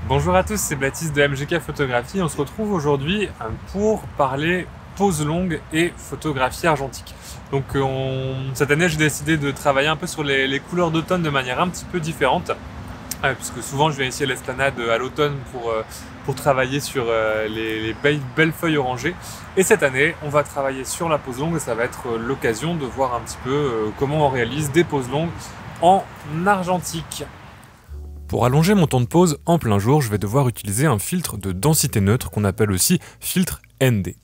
Bonjour à tous, c'est Baptiste de MGK Photographie. On se retrouve aujourd'hui pour parler pose longue et photographie argentique. Donc cette année, j'ai décidé de travailler un peu sur les couleurs d'automne de manière un petit peu différente. Puisque souvent je viens ici à l'Esplanade à l'automne pour travailler sur les belles feuilles orangées. Et cette année, on va travailler sur la pose longue et ça va être l'occasion de voir un petit peu comment on réalise des poses longues en argentique. Pour allonger mon temps de pose en plein jour, je vais devoir utiliser un filtre de densité neutre qu'on appelle aussi filtre ND.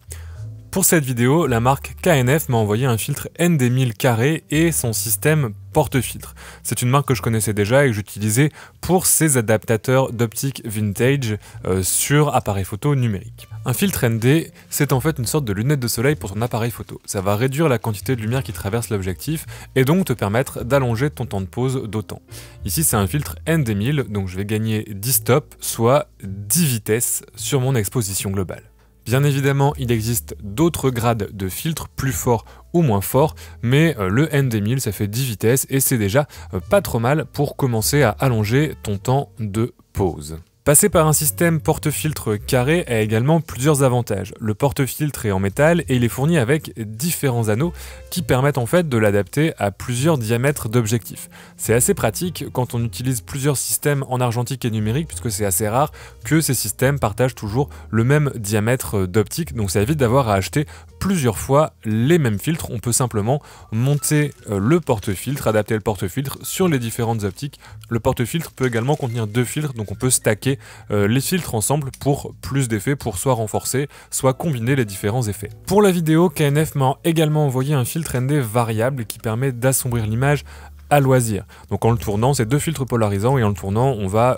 Pour cette vidéo, la marque KNF m'a envoyé un filtre ND1000 carré et son système porte-filtre. C'est une marque que je connaissais déjà et que j'utilisais pour ces adaptateurs d'optique vintage sur appareil photo numérique. Un filtre ND, c'est en fait une sorte de lunette de soleil pour ton appareil photo. Ça va réduire la quantité de lumière qui traverse l'objectif et donc te permettre d'allonger ton temps de pose d'autant. Ici, c'est un filtre ND1000, donc je vais gagner 10 stops, soit 10 vitesses sur mon exposition globale. Bien évidemment, il existe d'autres grades de filtres, plus forts ou moins forts, mais le ND1000, ça fait 10 vitesses et c'est déjà pas trop mal pour commencer à allonger ton temps de pose. Passer par un système porte-filtre carré a également plusieurs avantages. Le porte-filtre est en métal et il est fourni avec différents anneaux qui permettent en fait de l'adapter à plusieurs diamètres d'objectifs. C'est assez pratique quand on utilise plusieurs systèmes en argentique et numérique puisque c'est assez rare que ces systèmes partagent toujours le même diamètre d'optique, donc ça évite d'avoir à acheter plusieurs fois les mêmes filtres. On peut simplement monter le porte-filtre, adapter le porte-filtre sur les différentes optiques. Le porte-filtre peut également contenir deux filtres, donc on peut stacker les filtres ensemble pour plus d'effets, pour soit renforcer, soit combiner les différents effets. Pour la vidéo, KNF m'a également envoyé un filtre ND variable qui permet d'assombrir l'image à loisir. Donc en le tournant, c'est deux filtres polarisants et en le tournant, on va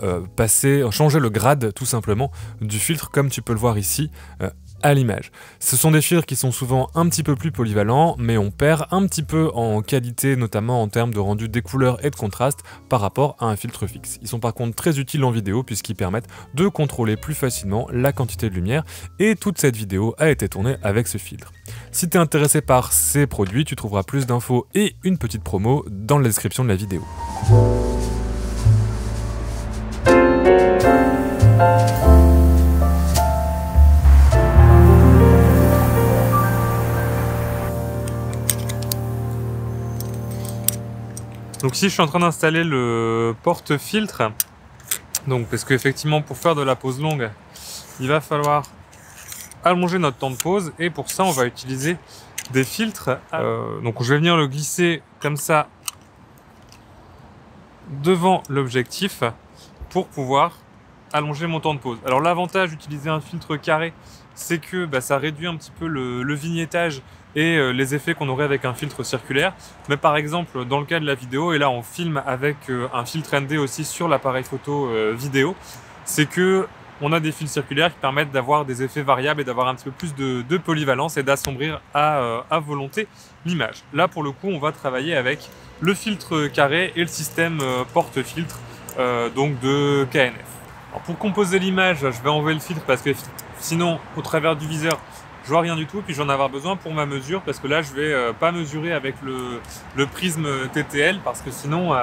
changer le grade tout simplement du filtre comme tu peux le voir ici à l'image. Ce sont des filtres qui sont souvent un petit peu plus polyvalents, mais on perd un petit peu en qualité, notamment en termes de rendu des couleurs et de contraste par rapport à un filtre fixe. Ils sont par contre très utiles en vidéo puisqu'ils permettent de contrôler plus facilement la quantité de lumière et toute cette vidéo a été tournée avec ce filtre. Si tu es intéressé par ces produits, tu trouveras plus d'infos et une petite promo dans la description de la vidéo. Donc ici je suis en train d'installer le porte-filtre, donc parce qu'effectivement pour faire de la pose longue, il va falloir allonger notre temps de pose et pour ça on va utiliser des filtres. Donc je vais venir le glisser comme ça devant l'objectif pour pouvoir allonger mon temps de pose. Alors l'avantage d'utiliser un filtre carré, c'est que ça réduit un petit peu le vignettage et les effets qu'on aurait avec un filtre circulaire. Mais par exemple, dans le cas de la vidéo, et là on filme avec un filtre ND aussi sur l'appareil photo vidéo, c'est que on a des fils circulaires qui permettent d'avoir des effets variables et d'avoir un petit peu plus de polyvalence et d'assombrir à volonté l'image. Là pour le coup, on va travailler avec le filtre carré et le système porte-filtre donc de KNF. Alors pour composer l'image, je vais enlever le filtre parce que sinon, au travers du viseur, je vois rien du tout, puis j'en ai avoir besoin pour ma mesure parce que là je vais pas mesurer avec le prisme TTL parce que sinon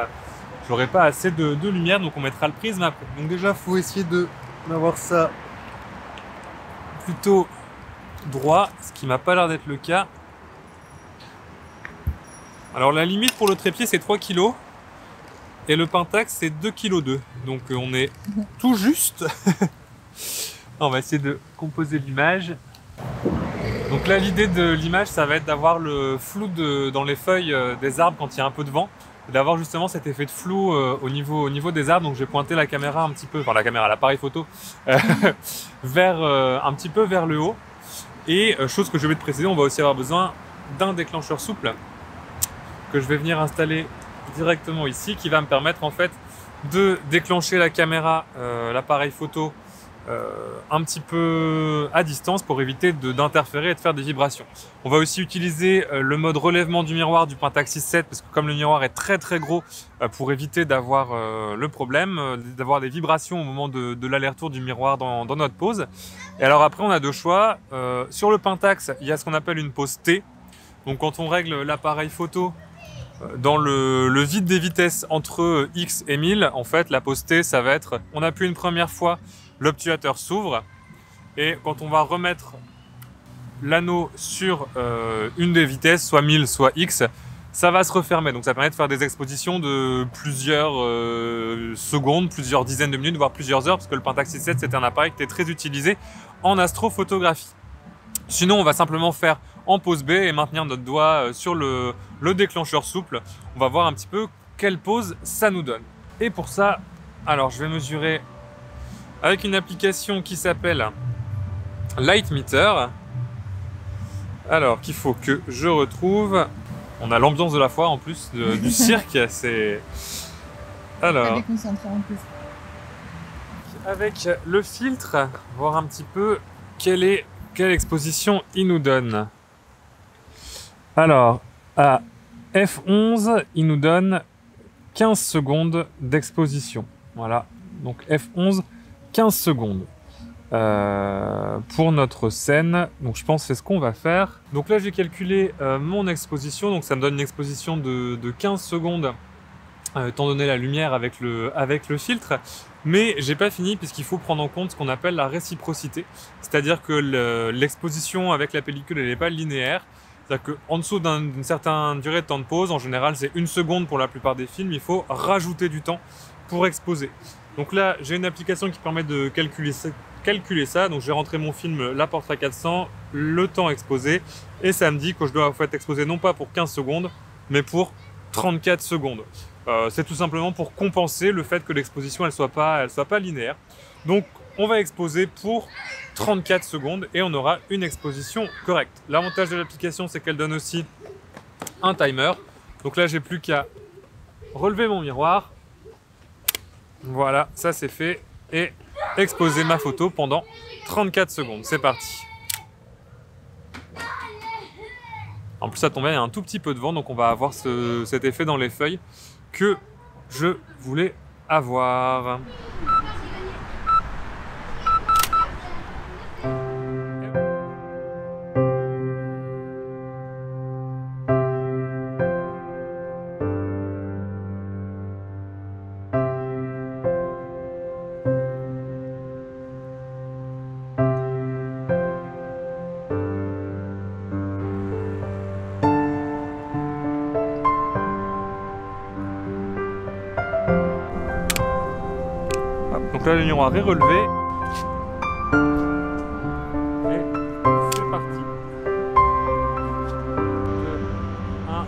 j'aurai pas assez de lumière, donc on mettra le prisme après. Donc déjà il faut essayer d'avoir ça plutôt droit, ce qui m'a pas l'air d'être le cas. Alors la limite pour le trépied c'est 3 kg et le Pentax c'est 2,2 kg, donc on est tout juste. On va essayer de composer l'image. Donc là l'idée de l'image ça va être d'avoir le flou dans les feuilles des arbres quand il y a un peu de vent, d'avoir justement cet effet de flou au niveau des arbres. Donc j'ai pointé la caméra un petit peu, enfin l'appareil photo un petit peu vers le haut. Et chose que je vais te préciser, on va aussi avoir besoin d'un déclencheur souple que je vais venir installer directement ici, qui va me permettre en fait de déclencher la caméra, l'appareil photo un petit peu à distance pour éviter d'interférer et de faire des vibrations. On va aussi utiliser le mode relèvement du miroir du Pentax 6.7 parce que comme le miroir est très gros, pour éviter d'avoir le problème, d'avoir des vibrations au moment de l'aller-retour du miroir dans notre pose. Et alors après on a deux choix. Sur le Pentax, il y a ce qu'on appelle une pose T. Donc quand on règle l'appareil photo, Dans le vide des vitesses entre X et 1000, en fait, la pose T, ça va être, on appuie une première fois, l'obturateur s'ouvre, et quand on va remettre l'anneau sur une des vitesses, soit 1000, soit X, ça va se refermer. Donc ça permet de faire des expositions de plusieurs secondes, plusieurs dizaines de minutes, voire plusieurs heures, parce que le Pentax 6.7, c'est un appareil qui est très utilisé en astrophotographie. Sinon, on va simplement faire en pose B et maintenir notre doigt sur le déclencheur souple. On va voir un petit peu quelle pose ça nous donne. Et pour ça, alors je vais mesurer avec une application qui s'appelle Light Meter. Alors qu'il faut que je retrouve. On a l'ambiance de la foire en plus, du cirque. C'est. Alors. Déconcentré en plus. Avec le filtre, voir un petit peu quelle exposition il nous donne. Alors, à F11, il nous donne 15 secondes d'exposition. Voilà, donc F11, 15 secondes. Pour notre scène, donc je pense que c'est ce qu'on va faire. Donc là, j'ai calculé mon exposition, donc ça me donne une exposition de 15 secondes, étant donné la lumière avec le filtre. Mais j'ai pas fini puisqu'il faut prendre en compte ce qu'on appelle la réciprocité. C'est-à-dire que l'exposition avec la pellicule, elle n'est pas linéaire. C'est-à-dire qu'en dessous d'une certaine durée de temps de pause, en général c'est 1 seconde pour la plupart des films, il faut rajouter du temps pour exposer. Donc là, j'ai une application qui permet de calculer ça. Donc j'ai rentré mon film, la Portra 400, le temps exposé, et ça me dit que je dois en fait exposer non pas pour 15 secondes, mais pour 34 secondes. C'est tout simplement pour compenser le fait que l'exposition elle soit pas linéaire. Donc on va exposer pour 34 secondes et on aura une exposition correcte. L'avantage de l'application, c'est qu'elle donne aussi un timer. Donc là, j'ai plus qu'à relever mon miroir. Voilà, ça c'est fait. Et exposer ma photo pendant 34 secondes. C'est parti. En plus, ça tombe bien, il y a un tout petit peu de vent, donc on va avoir cet effet dans les feuilles que je voulais avoir. Donc là, le miroir est relevé. Et c'est parti. 2, 1.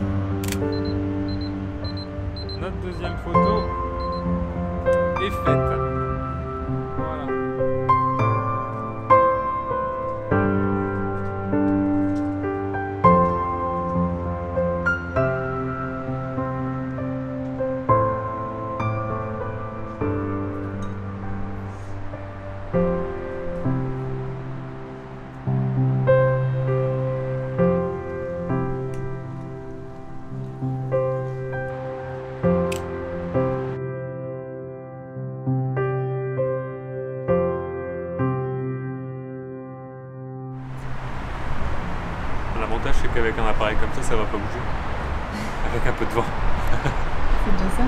Notre deuxième photo est faite. Voilà. L'avantage, c'est qu'avec un appareil comme ça va pas bouger. Avec un peu de vent. C'est déjà ça.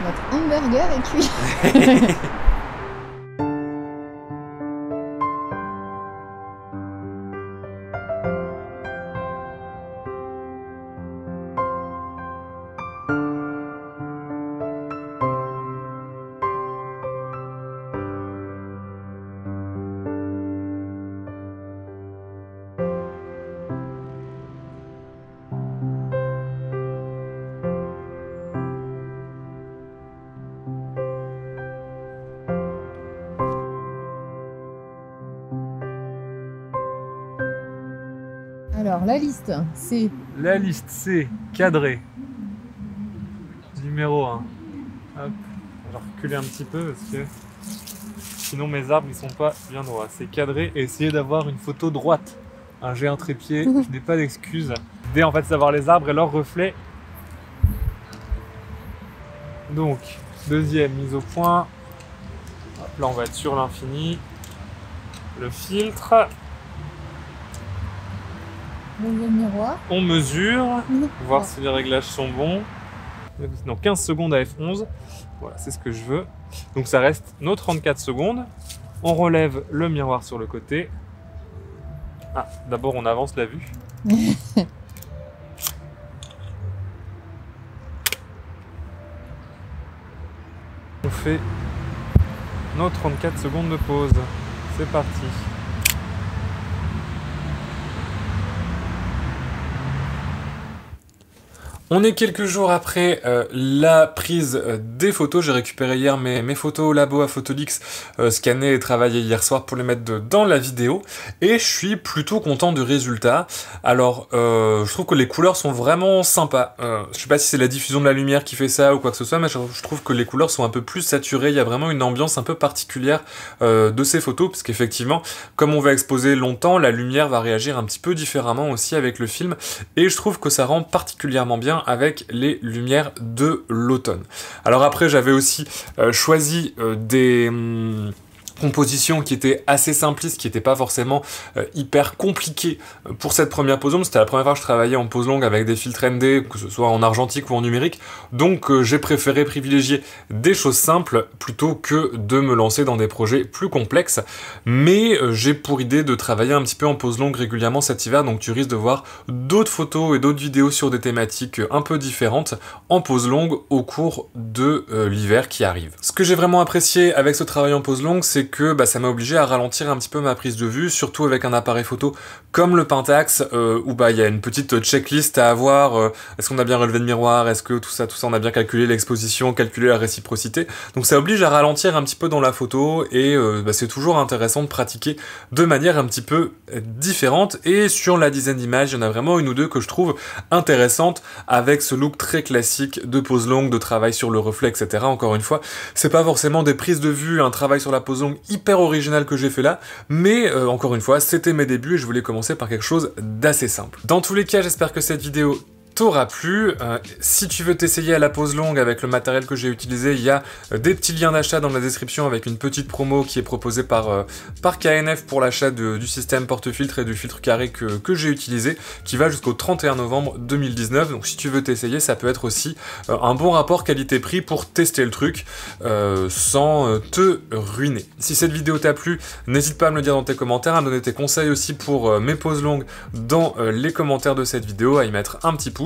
Notre hamburger est cuit. Alors, la liste, c'est... La liste, c'est cadré. Numéro 1. Hop. Je vais reculer un petit peu parce que sinon mes arbres ils sont pas bien droits. C'est cadré et essayer d'avoir une photo droite. J'ai un trépied, je n'ai pas d'excuses. L'idée en fait c'est d'avoir les arbres et leurs reflets. Donc, deuxième mise au point. Hop là on va être sur l'infini. Le filtre. Le miroir. On mesure, voir Ouais. si les réglages sont bons. Non, 15 secondes à F11. Voilà, c'est ce que je veux. Donc ça reste nos 34 secondes. On relève le miroir sur le côté. Ah, d'abord on avance la vue. On fait nos 34 secondes de pause. C'est parti. On est quelques jours après la prise des photos. J'ai récupéré hier mes photos au labo à Photolix, scannées et travaillées hier soir pour les mettre dans la vidéo. Et je suis plutôt content du résultat. Alors, je trouve que les couleurs sont vraiment sympas. Je sais pas si c'est la diffusion de la lumière qui fait ça ou quoi que ce soit, mais je trouve que les couleurs sont un peu plus saturées. Il y a vraiment une ambiance un peu particulière de ces photos, parce qu'effectivement, comme on va exposer longtemps, la lumière va réagir un petit peu différemment aussi avec le film. Et je trouve que ça rend particulièrement bien avec les lumières de l'automne. Alors après, j'avais aussi choisi des composition qui était assez simpliste, qui n'était pas forcément hyper compliquée pour cette première pose longue. C'était la première fois que je travaillais en pose longue avec des filtres ND, que ce soit en argentique ou en numérique, donc j'ai préféré privilégier des choses simples plutôt que de me lancer dans des projets plus complexes, mais j'ai pour idée de travailler un petit peu en pose longue régulièrement cet hiver, donc tu risques de voir d'autres photos et d'autres vidéos sur des thématiques un peu différentes en pose longue au cours de l'hiver qui arrive. Ce que j'ai vraiment apprécié avec ce travail en pose longue, c'est que ça m'a obligé à ralentir un petit peu ma prise de vue, surtout avec un appareil photo comme le Pentax, où il y a une petite checklist à avoir, est-ce qu'on a bien relevé le miroir, est-ce que tout ça on a bien calculé l'exposition, calculé la réciprocité, donc ça oblige à ralentir un petit peu dans la photo, et c'est toujours intéressant de pratiquer de manière un petit peu différente, et sur la dizaine d'images, il y en a vraiment une ou deux que je trouve intéressantes, avec ce look très classique de pose longue, de travail sur le reflet, etc. Encore une fois, c'est pas forcément des prises de vue, un travail sur la pose longue hyper original que j'ai fait là, mais encore une fois, c'était mes débuts et je voulais commencer par quelque chose d'assez simple. Dans tous les cas, j'espère que cette vidéo t'aura plu. Si tu veux t'essayer à la pose longue avec le matériel que j'ai utilisé, il y a des petits liens d'achat dans la description avec une petite promo qui est proposée par KNF pour l'achat du système porte-filtre et du filtre carré que j'ai utilisé, qui va jusqu'au 31 novembre 2019. Donc si tu veux t'essayer, ça peut être aussi un bon rapport qualité-prix pour tester le truc sans te ruiner. Si cette vidéo t'a plu, n'hésite pas à me le dire dans tes commentaires, à me donner tes conseils aussi pour mes poses longues dans les commentaires de cette vidéo, à y mettre un petit pouce,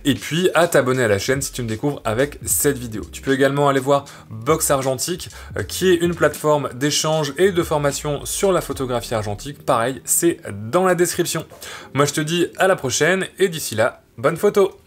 et puis à t'abonner à la chaîne si tu me découvres avec cette vidéo. Tu peux également aller voir Box Argentique, qui est une plateforme d'échange et de formation sur la photographie argentique. Pareil, c'est dans la description. Moi je te dis à la prochaine, et d'ici là, bonne photo!